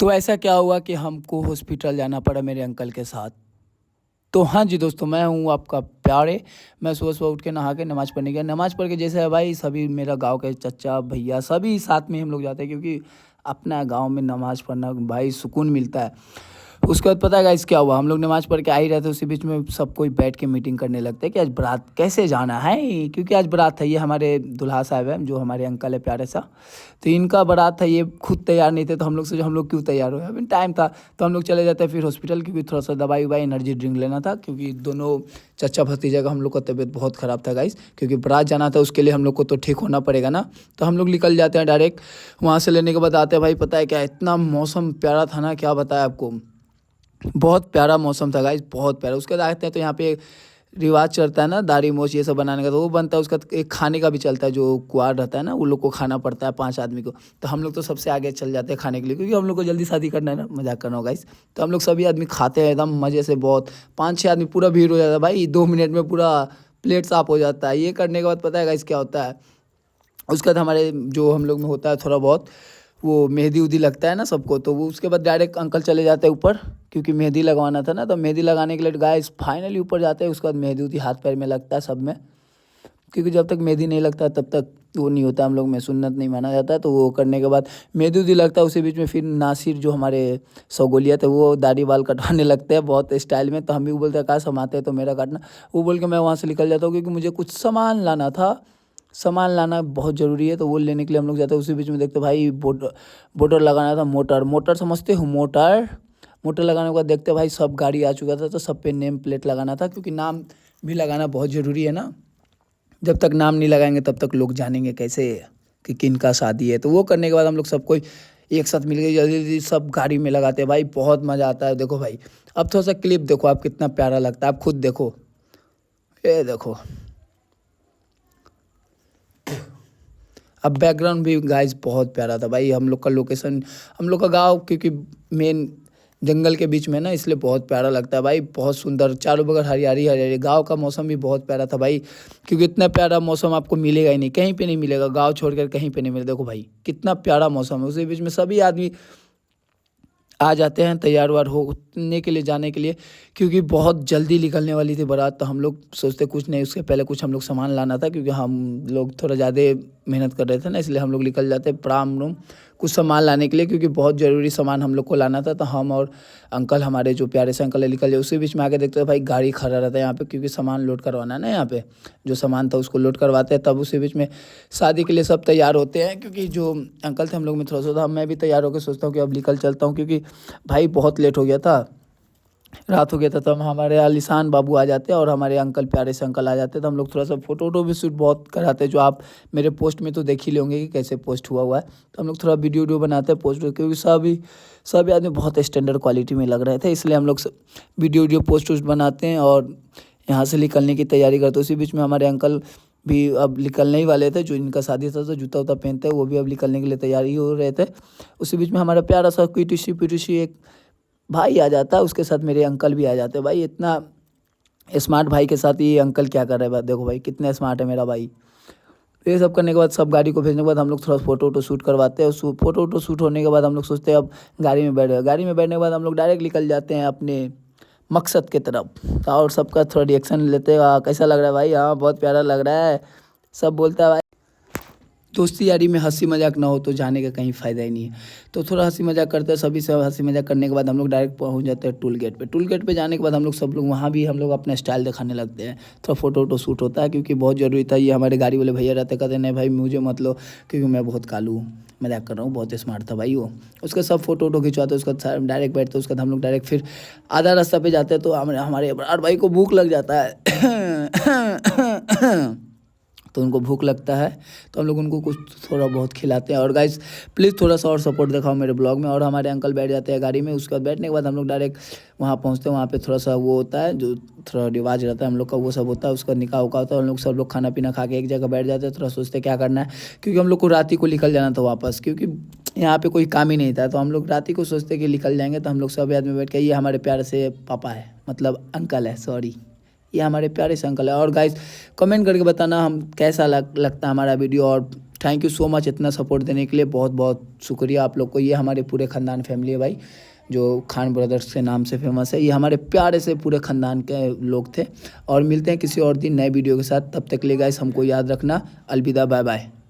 तो ऐसा क्या हुआ कि हमको हॉस्पिटल जाना पड़ा मेरे अंकल के साथ। तो हाँ जी दोस्तों, मैं हूँ आपका प्यारे। मैं सुबह-सुबह उठ के नहा के नमाज़ पढ़ने गया। नमाज़ पढ़ के जैसे है भाई, सभी मेरा गाँव के चच्चा, भैया सभी साथ में हम लोग जाते हैं, क्योंकि अपना गाँव में नमाज़ पढ़ना भाई सुकून मिलता है। उसके बाद पता है गाइस क्या हुआ, हम लोग नमाज़ पढ़ के आ ही रहे थे, उसी बीच में सब कोई बैठ के मीटिंग करने लगते हैं कि आज बारात कैसे जाना है, क्योंकि आज बारात है। ये हमारे दूल्हा साहब हैं, जो हमारे अंकल है प्यारे सा, तो इनका बारात है। ये खुद तैयार नहीं थे, तो हम लोग सोचे हम लोग क्यों तैयार हुए, अभी टाइम था। तो हम लोग चले जाते हैं फिर हॉस्पिटल, क्योंकि थोड़ा सा दवाई ववाई एनर्जी ड्रिंक लेना था, क्योंकि दोनों चच्चा भतीजा का हम लोग का तबीयत बहुत ख़राब था गाइस, क्योंकि बारात जाना था, उसके लिए हम लोग को तो ठीक होना पड़ेगा ना। तो हम लोग निकल जाते हैं डायरेक्ट। वहाँ से लेने के बाद आते हैं भाई, पता है क्या, इतना मौसम प्यारा था ना, क्या बताया आपको। बहुत प्यारा मौसम था गाइस, बहुत प्यारा। उसके बाद आते हैं तो यहाँ पे रिवाज चलता है ना, दाढ़ी मोछ ये सब बनाने का, तो वो बनता है। उसका एक खाने का भी चलता है, जो कुआर रहता है ना, वो लोग को खाना पड़ता है 5 आदमी को। तो हम लोग तो सबसे आगे चल जाते हैं खाने के लिए, क्योंकि हम लोग को जल्दी शादी करना है ना, मजाक करना होगा गाइस। तो हम लोग सभी आदमी खाते हैं एकदम मज़े से, बहुत 5-6 आदमी, पूरा भीड़ हो जाता है भाई, 2 मिनट में पूरा प्लेट साफ हो जाता है। ये करने के बाद पता है गाइस क्या होता है, उसके बाद हमारे जो हम लोग में होता है थोड़ा बहुत, वो मेहंदी उदी लगता है ना सबको, तो वो उसके बाद डायरेक्ट अंकल चले जाते हैं ऊपर, क्योंकि मेहंदी लगवाना था ना। तो मेहंदी लगाने के लिए गाइस फाइनली ऊपर जाते हैं। उसके बाद मेहंदी उदी हाथ पैर में लगता है सब में, क्योंकि जब तक मेहंदी नहीं लगता तब तक वो नहीं होता, हम लोग में सुन्नत नहीं माना जाता है। तो वो करने के बाद मेहंदी उदी लगता है, उसी बीच में फिर नासिर जो हमारे सौगोलिया थे, वो दाढ़ी बाल कटवाने लगते हैं बहुत स्टाइल में। तो हम भी बोलते हैं कहाँ समाते हैं, तो मेरा काटना, वो बोल के मैं वहाँ से निकल जाता हूँ, क्योंकि मुझे कुछ सामान लाना था। सामान लाना बहुत ज़रूरी है, तो वो लेने के लिए हम लोग जाते हैं। उसी बीच में देखते भाई मोटर लगाना था। मोटर समझते हो, मोटर लगाने के बाद देखते भाई सब गाड़ी आ चुका था, तो सब पे नेम प्लेट लगाना था, क्योंकि नाम भी लगाना बहुत ज़रूरी है ना। जब तक नाम नहीं लगाएंगे तब तक लोग जानेंगे कैसे कि किन का शादी है। तो वो करने के बाद हम लोग सब कोई एक साथ मिल गए, जल्दी जल्दी सब गाड़ी में लगाते हैं भाई, बहुत मज़ा आता है। देखो भाई, अब थोड़ा सा क्लिप देखो आप, कितना प्यारा लगता है, आप खुद देखो, ये देखो। अब बैकग्राउंड भी गाइस बहुत प्यारा था भाई। हम लोग का लोकेशन, हम लोग का गांव, क्योंकि मेन जंगल के बीच में ना, इसलिए बहुत प्यारा लगता है भाई। बहुत सुंदर, चारों बगल हरियाली हरियाली। गांव का मौसम भी बहुत प्यारा था भाई, क्योंकि इतना प्यारा मौसम आपको मिलेगा ही नहीं, कहीं पे नहीं मिलेगा, गांव छोड़कर कहीं पे नहीं मिलेगा। देखो भाई कितना प्यारा मौसम है। उसी बीच में सभी आदमी आ जाते हैं तैयार वार होने के लिए, जाने के लिए, क्योंकि बहुत जल्दी निकलने वाली थी बारात। तो हम लोग सोचते कुछ नहीं, उसके पहले कुछ हम लोग सामान लाना था, क्योंकि हम लोग थोड़ा ज़्यादा मेहनत कर रहे थे ना, इसलिए हम लोग निकल जाते प्राम रूम कुछ सामान लाने के लिए, क्योंकि बहुत ज़रूरी सामान हम लोग को लाना था। तो हम और अंकल, हमारे जो प्यारे से अंकल है, निकल जाए। उसी बीच में आके देखते हैं भाई गाड़ी खड़ा रहता है यहाँ पे, क्योंकि सामान लोड करवाना है ना, यहाँ पे जो सामान था उसको लोड करवाते हैं। तब उसी बीच में शादी के लिए सब तैयार होते हैं, क्योंकि जो अंकल थे हम लोग में थोड़ा सा था। मैं भी तैयार होकर सोचता हूँ कि अब निकल चलता हूँ, क्योंकि भाई बहुत लेट हो गया था, रात हो गया था। तो हम, हमारे आलिशान बाबू आ जाते और हमारे अंकल, प्यारे से अंकल आ जाते, तो हम लोग थोड़ा सा फोटो वोटो भी शूट बहुत कराते हैं, जो आप मेरे पोस्ट में तो देख ही लेंगे कि कैसे पोस्ट हुआ है। तो हम लोग थोड़ा वीडियो वीडियो बनाते हैं, पोस्ट, क्योंकि सभी आदमी बहुत स्टैंडर्ड क्वालिटी में लग रहे थे, इसलिए हम लोग वीडियो वीडियो पोस्ट वोस्ट बनाते हैं और यहाँ से निकलने की तैयारी करते। उसी बीच में हमारे अंकल भी अब निकलने ही वाले थे, जो इनका शादी था, तो जूता उता पहनते हैं, वो भी अब निकलने के लिए तैयारी हो रहे थे। उसी बीच में हमारा प्यारा सा पीटीसी एक भाई आ जाता है, उसके साथ मेरे अंकल भी आ जाते हैं। भाई इतना स्मार्ट भाई के साथ ये अंकल क्या कर रहे हैं, देखो भाई कितने स्मार्ट है मेरा भाई। तो ये सब करने के बाद, सब गाड़ी को भेजने के बाद, हम लोग थोड़ा फोटो वोटो शूट करवाते हैं। फोटो वोटो शूट होने के बाद हम लोग सोचते हैं अब गाड़ी में बैठ गए। गाड़ी में बैठने के बाद हम लोग डायरेक्ट निकल जाते हैं अपने मकसद के तरफ, और सबका थोड़ा रिएक्शन लेते हैं। कैसा लग रहा है भाई, हाँ बहुत प्यारा लग रहा है, सब बोलता है भाई। दोस्ती यारी में हंसी मजाक ना हो तो जाने का कहीं फ़ायदा ही नहीं है। तो थोड़ा हंसी मजाक करते हैं, सभी से हंसी मजाक करने के बाद हम लोग डायरेक्ट पहुंच जाते हैं टूल गेट पे। टूल गेट पे जाने के बाद हम लोग सब लोग वहाँ भी हम लोग अपना स्टाइल दिखाने लगते हैं। थोड़ा फोटो वोटो शूट होता है, क्योंकि बहुत ज़रूरी था। ये हमारे गाड़ी वाले भैया रहते, कहते नहीं भाई मुझे मत लो, क्योंकि मैं बहुत कालू हूँ, मजाक कर रहा हूँ, बहुत स्मार्ट था भाई वो। उसका सब फोटो वोटो खिंचवाते, उसका डायरेक्ट बैठते, उसके बाद हम लोग डायरेक्ट फिर आधा रास्ता पे जाते हैं। तो हमारे बड़े भाई को भूख लग जाता है तो उनको भूख लगता है, तो हम लोग उनको कुछ थोड़ा बहुत खिलाते हैं। और गाइस प्लीज़ थोड़ा सा और सपोर्ट दिखाओ मेरे ब्लॉग में। और हमारे अंकल बैठ जाते हैं गाड़ी में। उसके बाद बैठने के बाद हम लोग डायरेक्ट वहाँ पहुँचते हैं। वहाँ पे थोड़ा सा वो होता है, जो थोड़ा रिवाज रहता है हम लोग का, वो सब होता है। उसका निकाह उका होता है। हम लोग सब लोग खाना पीना खा के एक जगह बैठ जाते हैं, थोड़ा सोचते हैं क्या करना है, क्योंकि हम लोग को रात ही को निकल जाना था वापस, क्योंकि यहाँ पे कोई काम ही नहीं था। तो हम लोग रात ही को सोचते कि निकल जाएंगे। तो हम लोग सब आदमी बैठ के, ये हमारे प्यारे से पापा है, मतलब अंकल है, सॉरी, ये हमारे प्यारे से अंकल है। और गाइस कमेंट करके बताना हम कैसा लगता है हमारा वीडियो, और थैंक यू सो मच इतना सपोर्ट देने के लिए, बहुत बहुत शुक्रिया आप लोग को। ये हमारे पूरे ख़ानदान फैमिली है भाई, जो खान ब्रदर्स के नाम से फेमस है। ये हमारे प्यारे से पूरे ख़ानदान के लोग थे। और मिलते हैं किसी और दिन नए वीडियो के साथ, तब तक के लिए गाइस हमको याद रखना। अलविदा, बाय बाय।